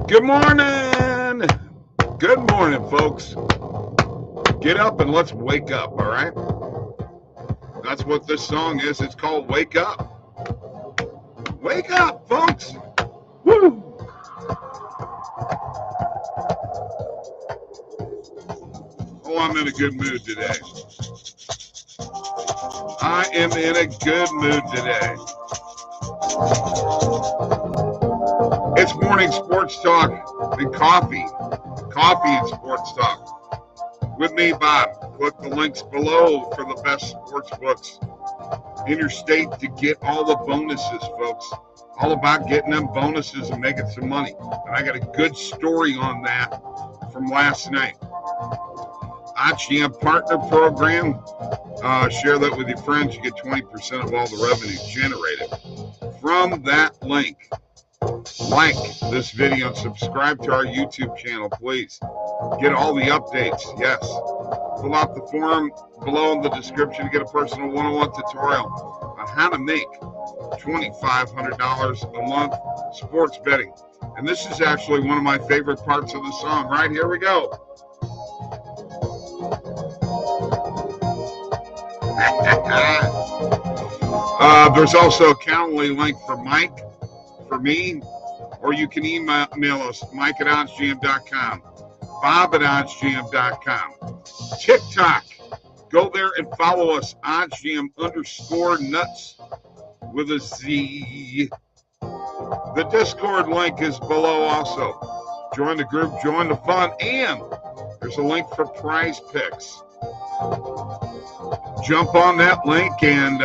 Good morning. Good morning, folks. Get up and let's wake up, all right? That's what this song is. It's called Wake Up. Wake up, folks. Woo! Oh, I'm in a good mood today. I am in a good mood today. It's morning sports talk and coffee. Coffee and sports talk. With me, Bob. Click the links below for the best sports books in your state to get all the bonuses, folks. All about getting them bonuses and making some money. And I got a good story on that from last night. OddsJam Partner Program. Share that with your friends. You get 20% of all the revenue generated from that link. Like this video and subscribe to our YouTube channel, please. Get all the updates. Yes. Fill out the form below in the description to get a personal one-on-one tutorial on how to make $2,500 a month sports betting. And this is actually one of my favorite parts of the song. Right, here we go. There's also a Calendly link for Mike, for me, or you can email us, Mike at OddsJam.com, Bob at OddsJam.com. TikTok, go there and follow us, OddsJam_nuts with a Z. The Discord link is below also. Join the group, join the fun, and there's a link for prize picks. Jump on that link and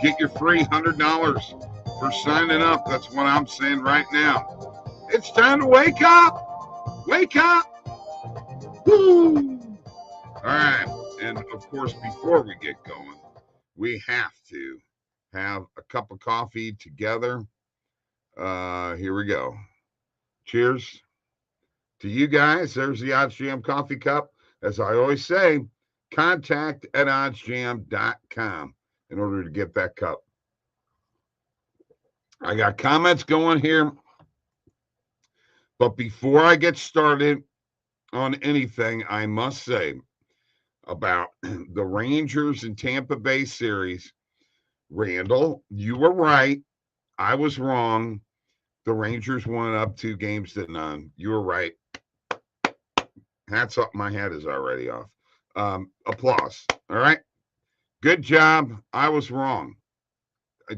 get your free $100 for signing up. That's what I'm saying right now. It's time to wake up. Wake up. Woo. All right. And, of course, before we get going, we have to have a cup of coffee together. Here we go. Cheers to you guys. There's the OddsJam coffee cup. As I always say, contact at oddsjam.com in order to get that cup. I got comments going here. But before I get started on anything, I must say about the Rangers and Tampa Bay series. Randall, you were right. I was wrong. The Rangers won up 2-0. You were right. Hats up. My hat is already off. Applause. All right. Good job. I was wrong.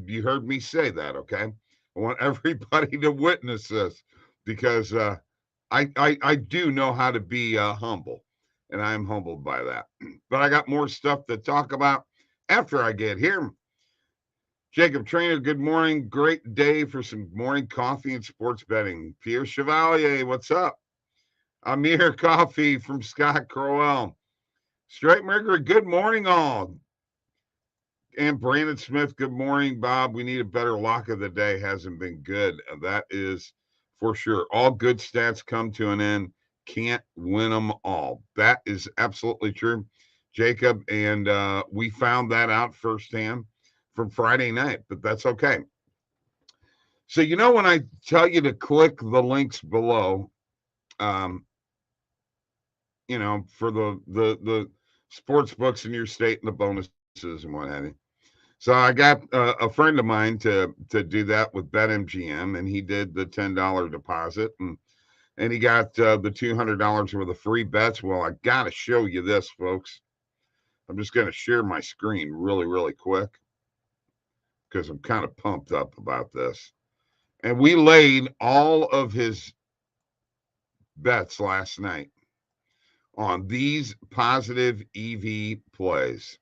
You heard me say that, okay? I want everybody to witness this because I do know how to be humble, and I'm humbled by that. But I got more stuff to talk about after I get here. Jacob Trainer, good morning. Great day for some morning coffee and sports betting. Pierre Chevalier, what's up? Amir Coffee from Scott Crowell. Straight Mercury, good morning, all. And Brandon Smith, good morning, Bob. We need a better lock of the day. Hasn't been good. That is for sure. All good stats come to an end. Can't win them all. That is absolutely true, Jacob. And we found that out firsthand from Friday night, but that's okay. So, you know, when I tell you to click the links below, you know, for the sports books in your state and the bonuses and what have you. So I got a friend of mine to do that with BetMGM, and he did the $10 deposit, and he got the $200 worth of free bets. Well, I got to show you this, folks. I'm just going to share my screen really, really quick because I'm kind of pumped up about this. And we laid all of his bets last night on these positive EV plays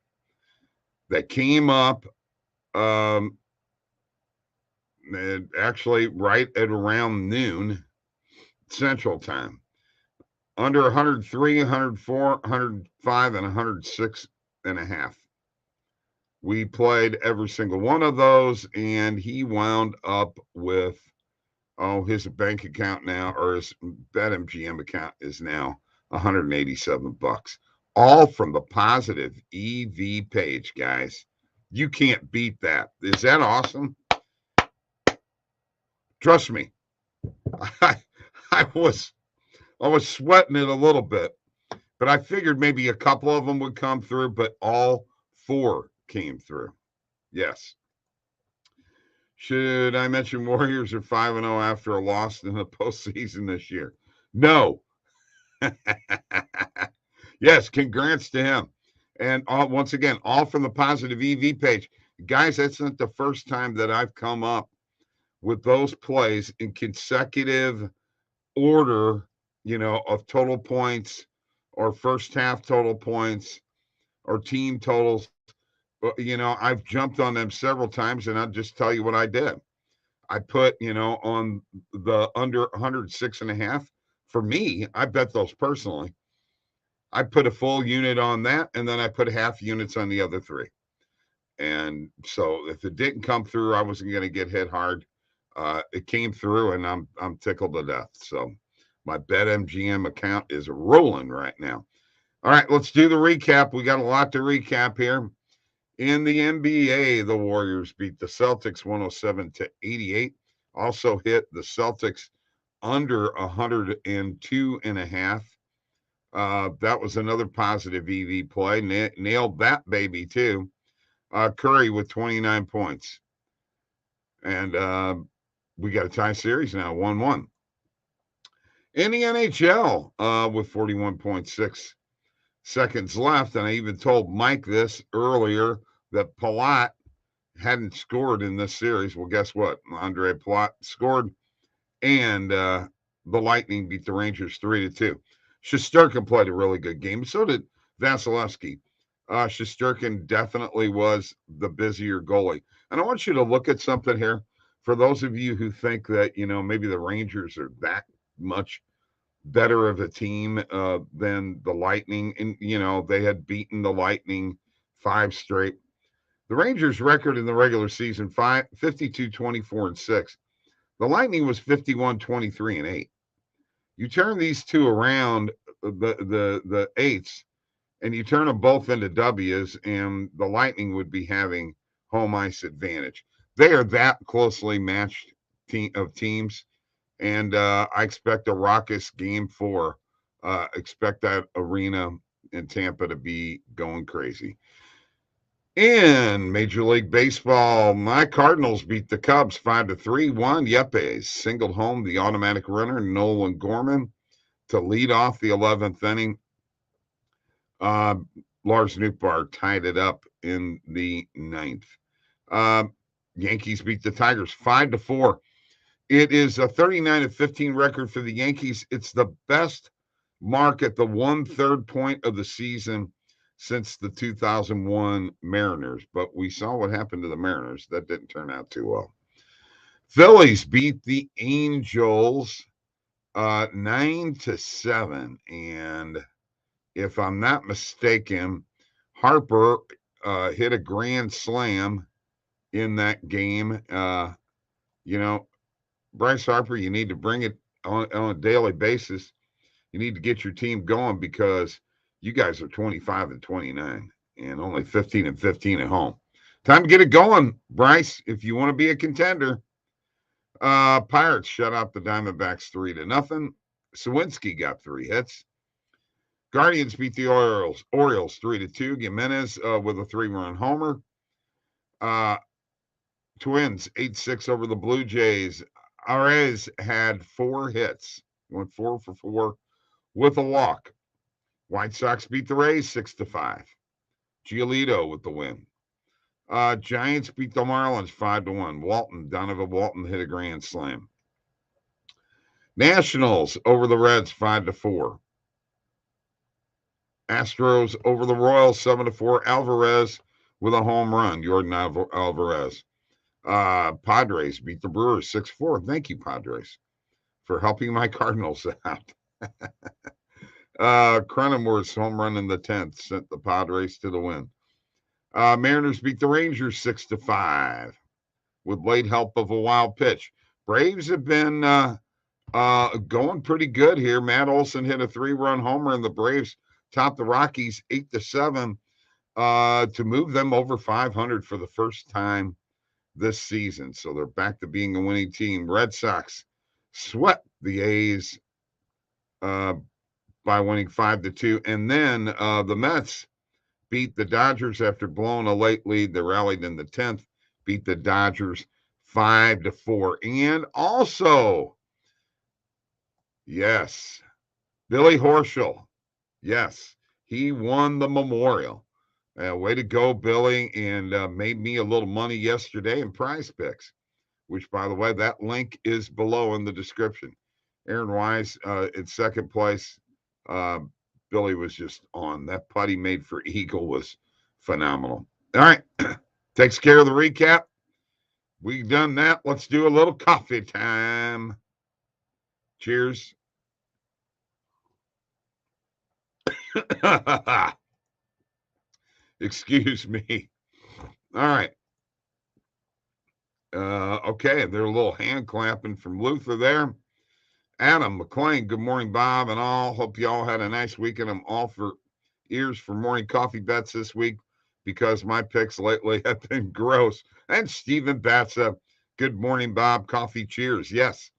that came up actually right at around noon Central Time. Under 103, 104, 105, and 106.5. We played every single one of those, and he wound up with, his bank account now, or his BetMGM account is now $187. All from the positive EV page, guys. You can't beat that. Is that awesome? Trust me. I I was sweating it a little bit, but I figured maybe a couple of them would come through, but all 4 came through. Yes. Should I mention Warriors are 5-0 after a loss in the postseason this year? No. Yes, congrats to him. And once again, all from the Positive EV page. Guys, that's not the first time that I've come up with those plays in consecutive order, of total points or first half total points or team totals. I've jumped on them several times, and I'll just tell you what I did. I put, on the under 106.5. For me, I bet those personally. I put a full unit on that, and then I put half units on the other 3. And so if it didn't come through, I wasn't going to get hit hard. It came through, and I'm tickled to death. So my BetMGM account is rolling right now. All right, let's do the recap. We got a lot to recap here. In the NBA, the Warriors beat the Celtics 107-88. Also hit the Celtics under 102.5. That was another positive EV play. Nailed that baby too. Curry with 29 points. And we got a tie series now, 1-1. In the NHL, with 41.6 seconds left, and I even told Mike this earlier, that Palat hadn't scored in this series. Well, guess what? Andre Palat scored, and the Lightning beat the Rangers 3-2. Shesterkin played a really good game. So did Vasilevsky. Shesterkin definitely was the busier goalie. And I want you to look at something here. For those of you who think that, maybe the Rangers are that much better of a team than the Lightning, and, they had beaten the Lightning 5 straight. The Rangers' record in the regular season, 52-24-6. The Lightning was 51-23-8. You turn these two around, the eights, and you turn them both into W's, and the Lightning would be having home ice advantage. They are that closely matched teams, and I expect a raucous Game 4. Expect that arena in Tampa to be going crazy. In Major League Baseball, my Cardinals beat the Cubs 5-3. Juan Yepes singled home the automatic runner, Nolan Gorman, to lead off the 11th inning. Lars Nootbaar tied it up in the 9th. Yankees beat the Tigers 5-4. It is a 39-15 record for the Yankees. It's the best mark at the 1/3 point of the season since the 2001 Mariners. But we saw what happened to the Mariners. That didn't turn out too well. Phillies beat the Angels 9-7. And if I'm not mistaken, Harper hit a grand slam in that game. Bryce Harper, you need to bring it on a daily basis. You need to get your team going, because you guys are 25-29 and only 15-15 at home. Time to get it going, Bryce, if you want to be a contender. Pirates shut out the Diamondbacks 3-0. Sawinski got 3 hits. Guardians beat the Orioles 3-2. Jimenez with a 3-run homer. Twins 8-6 over the Blue Jays. Arez had 4 hits. Went 4 for 4 with a walk. White Sox beat the Rays 6-5. Giolito with the win. Giants beat the Marlins 5-1. Donovan Walton hit a grand slam. Nationals over the Reds 5-4. Astros over the Royals 7-4. Alvarez with a home run. Jordan Alvarez. Padres beat the Brewers 6-4. Thank you, Padres, for helping my Cardinals out. Cronenworth's home run in the 10th sent the Padres to the win. Mariners beat the Rangers 6-5 with late help of a wild pitch. Braves have been going pretty good here. Matt Olson hit a 3-run homer, and the Braves topped the Rockies 8-7 to move them over 500 for the first time this season. So they're back to being a winning team. Red Sox swept the A's by winning 5-2. And then the Mets beat the Dodgers after blowing a late lead. They rallied in the 10th, beat the Dodgers 5-4. And also, yes, Billy Horschel. Yes, he won the Memorial. Way to go, Billy, and made me a little money yesterday in Prize Picks, which, by the way, that link is below in the description. Aaron Wise in second place. Billy was just on. That putt he made for Eagle was phenomenal. All right, takes care of the recap. We've done that. Let's do a little coffee time. Cheers. Excuse me. All right. Okay, they're a little hand clapping from Luther there. Adam McLean, good morning, Bob, and all. Hope you all had a nice weekend. I'm all for ears for morning coffee bets this week because my picks lately have been gross. And Stephen Batsa, good morning, Bob. Coffee cheers. Yes,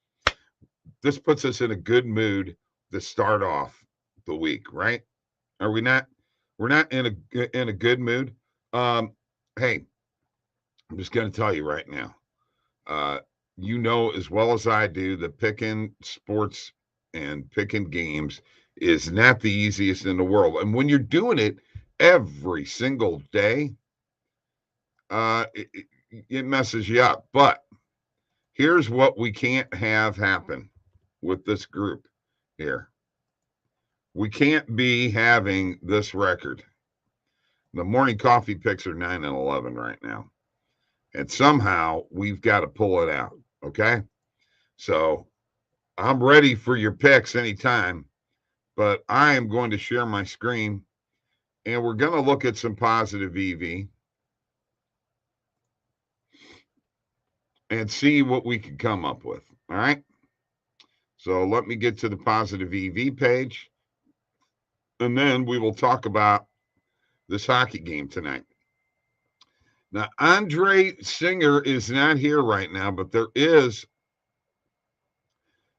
this puts us in a good mood to start off the week, right? Are we not? We're not in a good mood. Hey, I'm just going to tell you right now. You know as well as I do that picking sports and picking games is not the easiest in the world. And when you're doing it every single day, it messes you up. But here's what we can't have happen with this group here. We can't be having this record. The morning coffee picks are 9-11 right now. And somehow we've got to pull it out. Okay. So I'm ready for your picks anytime, but I am going to share my screen and we're going to look at some positive EV and see what we can come up with. All right. So let me get to the positive EV page and then we will talk about this hockey game tonight. Now, Andre Singer is not here right now, but there is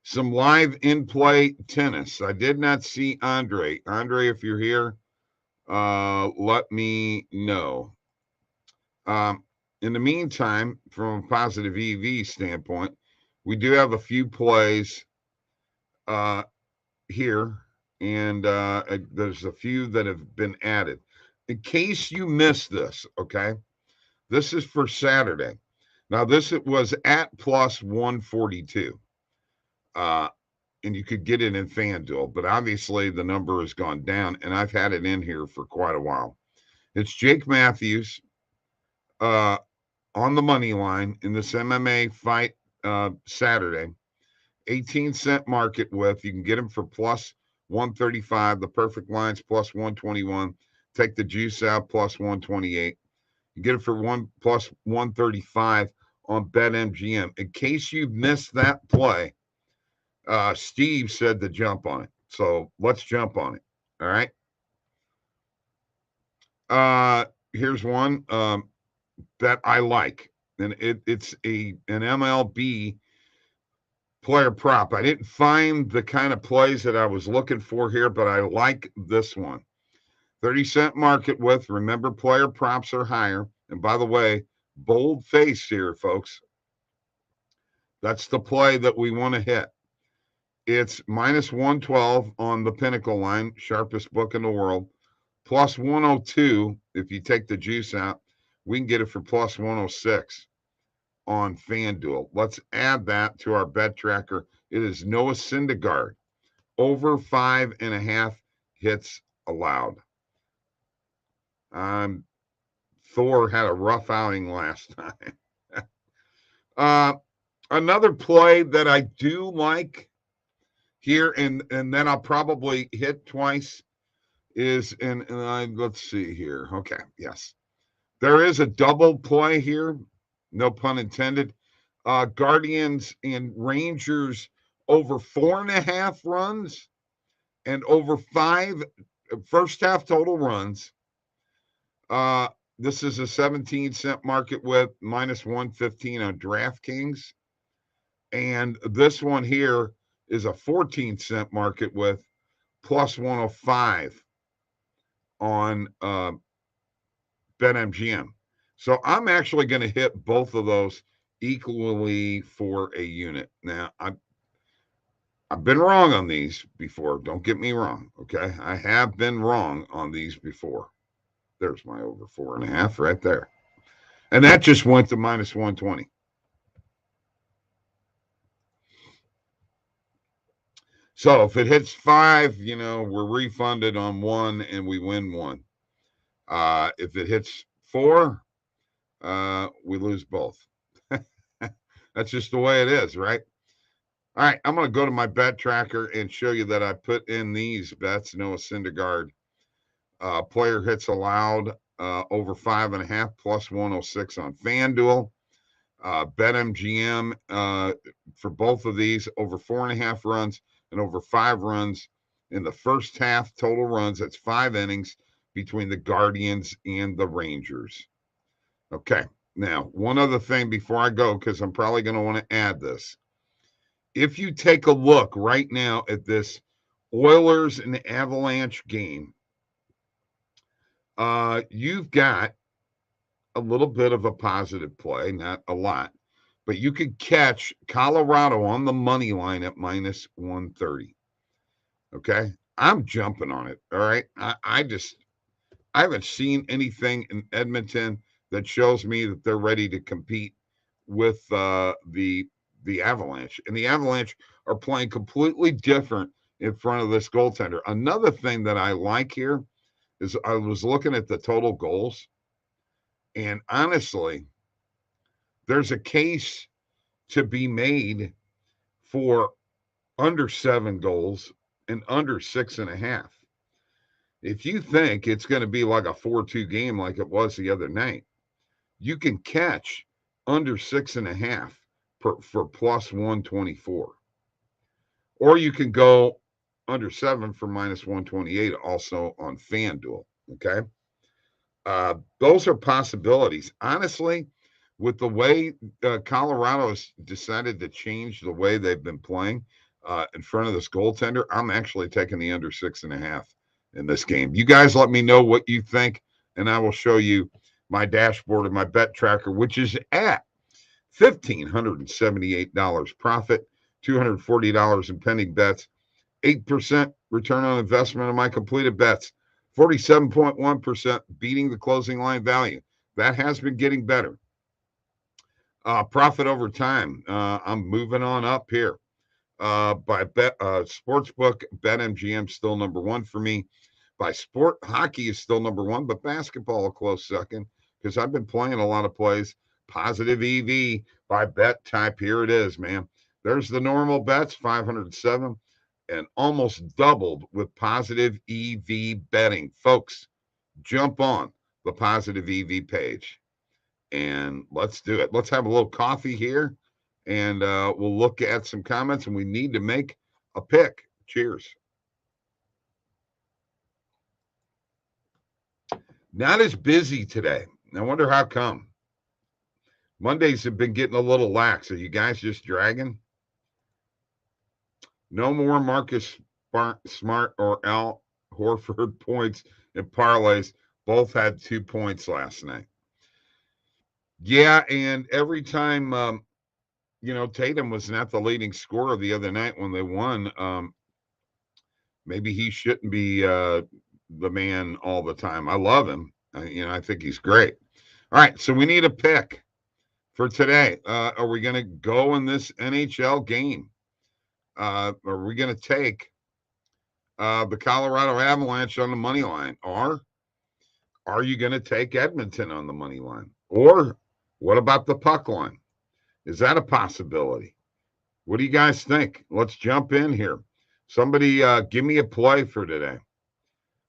some live in-play tennis. I did not see Andre. Andre, if you're here, let me know. In the meantime, from a positive EV standpoint, we do have a few plays here, and there's a few that have been added. In case you missed this, okay, this is for Saturday. Now, this was at plus 142. And you could get it in FanDuel, but obviously the number has gone down, and I've had it in here for quite a while. It's Jake Matthews on the money line in this MMA fight Saturday. 18-cent market with. You can get him for plus 135. The perfect line's plus 121. Take the juice out, plus 128. You get it for plus 135 on BetMGM. In case you've missed that play, Steve said to jump on it. So let's jump on it. All right. Here's one that I like. And it's an MLB player prop. I didn't find the kind of plays that I was looking for here, but I like this one. 30-cent market with. Remember, player props are higher. And by the way, bold face here, folks. That's the play that we want to hit. It's minus 112 on the Pinnacle line, sharpest book in the world. Plus 102 if you take the juice out. We can get it for plus 106 on FanDuel. Let's add that to our bet tracker. It is Noah Syndergaard. Over 5.5 hits allowed. Thor had a rough outing last time. Another play that I do like here, and then I'll probably hit twice, is, let's see here. Okay, yes. There is a double play here, no pun intended. Guardians and Rangers over 4.5 runs and over 5 first half total runs. This is a 17-cent market with minus 115 on DraftKings. And this one here is a 14-cent market with plus 105 on BetMGM. So I'm actually going to hit both of those equally for a unit. Now, I've been wrong on these before. Don't get me wrong. Okay. I have been wrong on these before. There's my over 4.5 right there. And that just went to minus 120. So if it hits 5, we're refunded on 1 and we win 1. If it hits 4, we lose both. That's just the way it is, right? All right, I'm going to go to my bet tracker and show you that I put in these bets. Noah Syndergaard, player hits allowed over 5.5 plus 106 on FanDuel. BetMGM for both of these over 4.5 runs and over 5 runs in the first half. Total runs, that's 5 innings between the Guardians and the Rangers. Okay, now one other thing before I go, because I'm probably going to want to add this. If you take a look right now at this Oilers and Avalanche game, you've got a little bit of a positive play, not a lot, but you could catch Colorado on the money line at minus 130. Okay, I'm jumping on it. All right, I haven't seen anything in Edmonton that shows me that they're ready to compete with the Avalanche, and the Avalanche are playing completely different in front of this goaltender. Another thing that I like here is I was looking at the total goals, and honestly, there's a case to be made for under 7 goals and under 6.5. If you think it's going to be like a 4-2 game like it was the other night, you can catch under 6.5 for plus 124. Or you can go under 7 for minus 128 also on FanDuel. Okay. Those are possibilities. Honestly, with the way Colorado has decided to change the way they've been playing in front of this goaltender, I'm actually taking the under 6.5 in this game. You guys let me know what you think, and I will show you my dashboard of my bet tracker, which is at $1,578 profit, $240 in pending bets, 8% return on investment on my completed bets, 47.1% beating the closing line value. That has been getting better. Profit over time. I'm moving on up here. By sportsbook, BetMGM still number 1 for me. By sport, hockey is still number 1, but basketball a close second because I've been playing a lot of plays. Positive EV by bet type. Here it is, man. There's the normal bets, 507, and almost doubled with positive EV betting. Folks, jump on the positive EV page and let's do it. Let's have a little coffee here and we'll look at some comments, and we need to make a pick. Cheers. Not as busy today. I wonder how come. Mondays have been getting a little lax. Are you guys just dragging? No more Marcus Smart or Al Horford points in parlays. Both had 2 points last night. Yeah, and every time, Tatum was not the leading scorer the other night when they won. Maybe he shouldn't be the man all the time. I love him. I think he's great. All right, so we need a pick for today. Are we going to go in this NHL game? Are we going to take the Colorado Avalanche on the money line? Or are you going to take Edmonton on the money line? Or what about the puck line? Is that a possibility? What do you guys think? Let's jump in here. Somebody give me a play for today.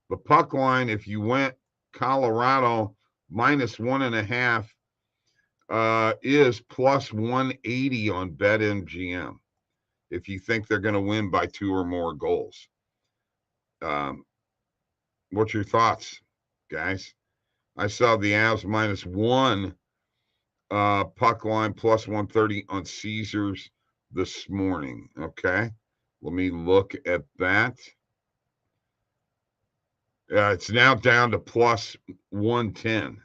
The puck line, if you went Colorado minus 1.5, is plus 180 on BetMGM if you think they're going to win by 2 or more goals. What's your thoughts, guys? I saw the Avs minus 1 puck line plus 130 on Caesars this morning. Okay. Let me look at that. It's now down to plus 110.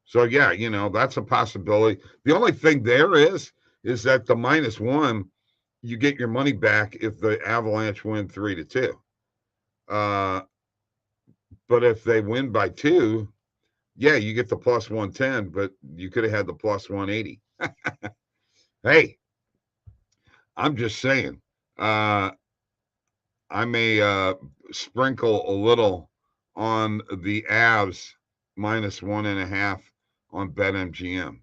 So, yeah, that's a possibility. The only thing there is that the -1, you get your money back if the Avalanche win 3-2. But if they win by 2, yeah, you get the plus 110, but you could have had the plus 180. Hey, I'm just saying. I may sprinkle a little on the Avs -1.5 on BetMGM.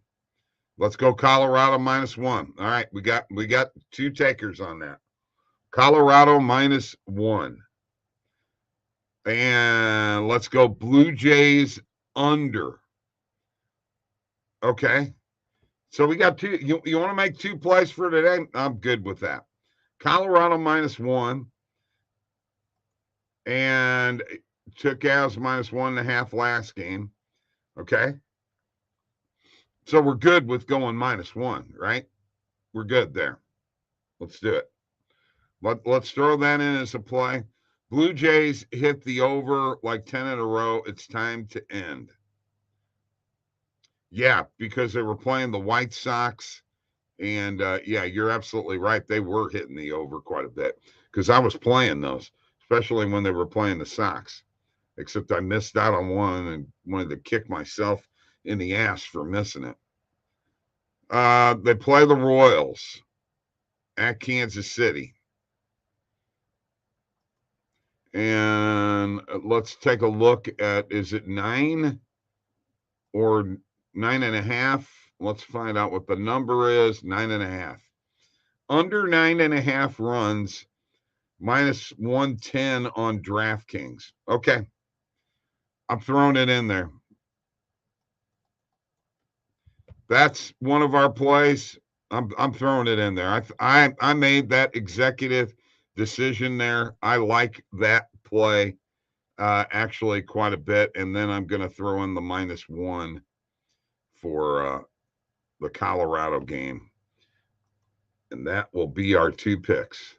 Let's go Colorado -1. All right, we got 2 takers on that. Colorado -1. And let's go Blue Jays under. Okay. So we got 2. You want to make 2 plays for today? I'm good with that. Colorado -1. And took Avs -1.5 last game. Okay. So we're good with going -1, right? We're good there. Let's do it. Let's throw that in as a play. Blue Jays hit the over like 10 in a row. It's time to end. Yeah, because they were playing the White Sox. And, yeah, you're absolutely right. They were hitting the over quite a bit because I was playing those, especially when they were playing the Sox. Except I missed out on one and wanted to kick myself in the ass for missing it. They play the Royals at Kansas City. And let's take a look at, is it 9 or 9.5? Let's find out what the number is. 9.5. Under 9.5 runs, -110 on DraftKings. Okay. I'm throwing it in there. That's one of our plays. I'm throwing it in there. I made that executive decision there. I like that play actually quite a bit, and then I'm going to throw in the -1 for the Colorado game, and that will be our 2 picks.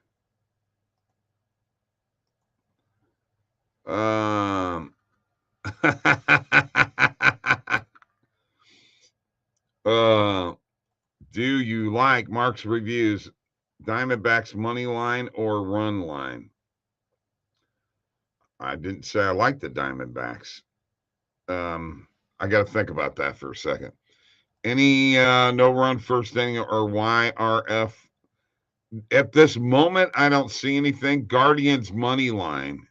Do you like Mark's reviews, Diamondbacks money line or run line? I didn't say I like the Diamondbacks. I got to think about that for a second. Any no run first inning or YRF? At this moment, I don't see anything. Guardians money line.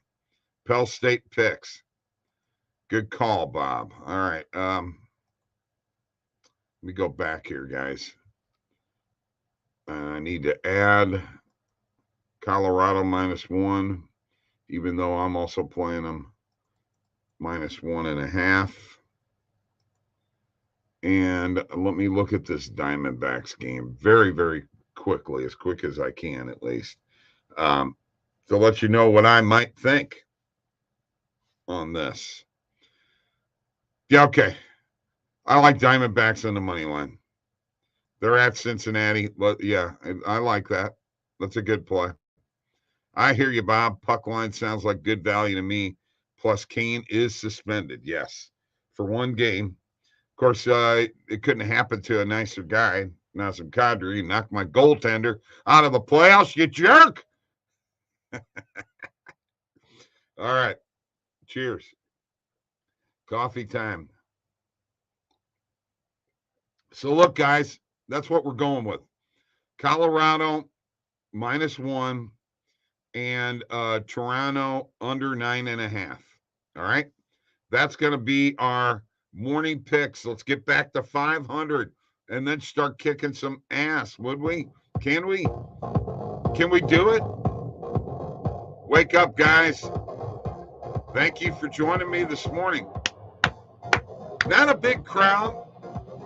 Pell State picks. Good call, Bob. All right. Let me go back here, guys. I need to add Colorado -1, even though I'm also playing them -1.5. And let me look at this Diamondbacks game very, very quickly, as quick as I can, at least, to let you know what I might think on this. Yeah, okay. I like Diamondbacks on the money line. They're at Cincinnati, but yeah, I like that. That's a good play. I hear you, Bob. Puck line sounds like good value to me. Plus, Kane is suspended. Yes, for 1 game. Of course, it couldn't happen to a nicer guy. Nazem Kadri knocked my goaltender out of the playoffs, you jerk. All right. Cheers. Coffee time. So, look, guys, that's what we're going with. Colorado -1 and Toronto under 9.5. All right. That's going to be our morning picks. Let's get back to 500 and then start kicking some ass, would we? Can we? Can we do it? Wake up, guys. Thank you for joining me this morning. Not a big crowd,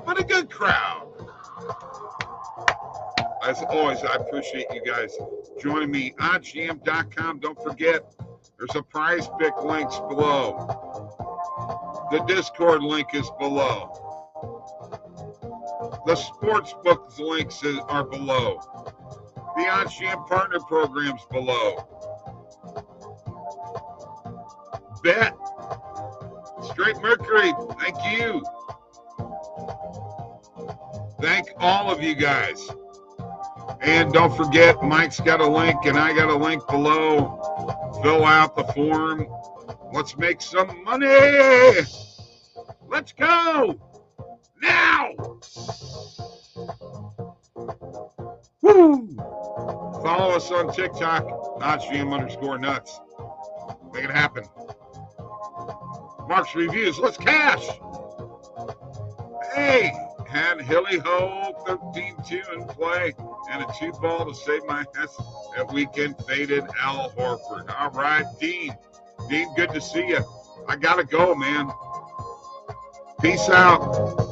but a good crowd. As always, I appreciate you guys joining me. OddsJam.com. Don't forget, there's a prize pick links below. The Discord link is below. The sports books links are below. the OddsJam partner programs below. Bet. Straight Mercury, thank you. Thank all of you guys. And don't forget, Mike's got a link and I got a link below. Fill out the form. Let's make some money. Let's go. Now. Woo. Follow us on TikTok, OddsJam_nuts. Make it happen. Mark's Reviews. Let's cash. Hey, had Hilly Ho 13-2 in play and a 2-ball to save my ass at weekend faded Al Horford. All right, Dean. Dean, good to see you. I got to go, man. Peace out.